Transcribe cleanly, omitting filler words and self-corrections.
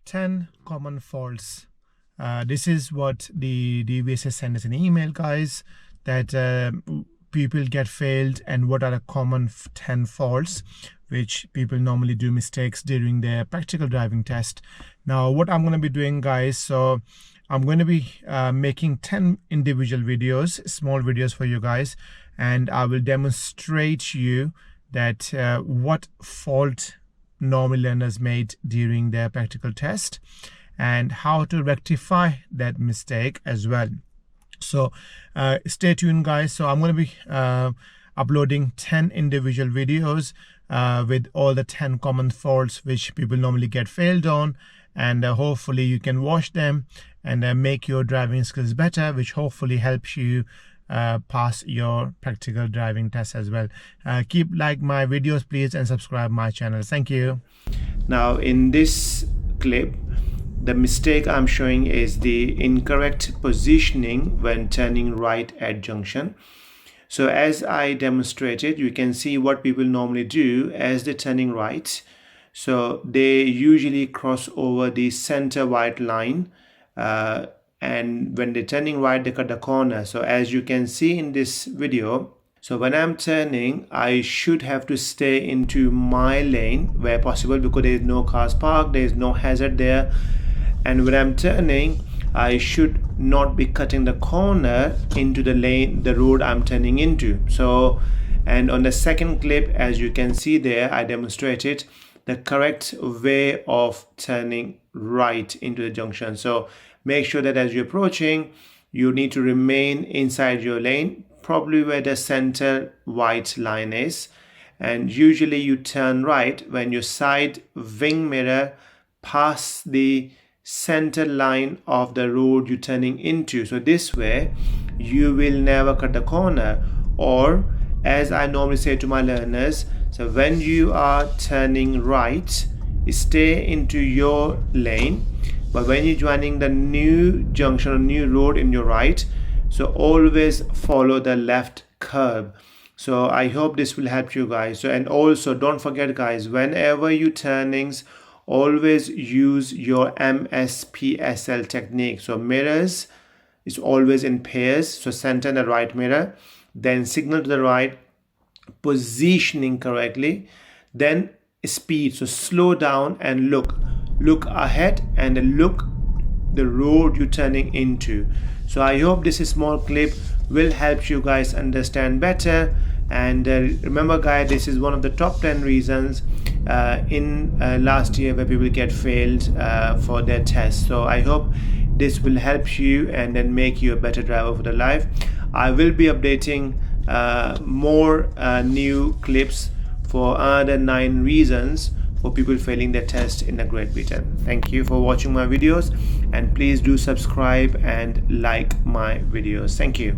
10 common faults. This is what the DVSA sent us an email, guys, that people get failed and what are the common 10 faults which people normally do mistakes during their practical driving test. Now what I'm going to be doing, guys, so I'm going to be making 10 individual videos, small videos for you guys, and I will demonstrate you that what fault normal learners made during their practical test and how to rectify that mistake as well. So stay tuned, guys. So I'm going to be uploading 10 individual videos with all the 10 common faults which people normally get failed on, and hopefully you can watch them and make your driving skills better, which hopefully helps you pass your practical driving test as well. Keep like my videos, please, and subscribe my channel. Thank you. Now in this clip, the mistake I'm showing is the incorrect positioning when turning right at junction. So as I demonstrated, you can see what people normally do as they're turning right. So they usually cross over the center white line, and when they're turning right, they cut the corner. So as you can see in this video, so when I'm turning, I should have to stay into my lane where possible, because there is no cars parked, there is no hazard there. And when I'm turning, I should not be cutting the corner into the lane, the road I'm turning into. So, and on the second clip, as you can see there, I demonstrated the correct way of turning right into the junction. So make sure that as you're approaching, you need to remain inside your lane, probably where the center white line is. And usually you turn right when your side wing mirror passes the center line of the road you're turning into. So this way you will never cut the corner, or as I normally say to my learners, so when you are turning right, stay into your lane, but when you're joining the new junction or new road in your right, so always follow the left curb. So I hope this will help you guys. So, and also don't forget, guys, whenever you turnings, always use your MSPSL technique. So mirrors is always in pairs, so center and the right mirror, then signal to the right, positioning correctly, then speed, so slow down and look ahead and look the road you're turning into. So I hope this small clip will help you guys understand better. And remember, guys, this is one of the top 10 reasons in last year where people get failed for their test. So I hope this will help you and then make you a better driver for the life. I will be updating more new clips for other 9 reasons for people failing their test in the Great Britain. Thank you for watching my videos, and please do subscribe and like my videos. Thank you.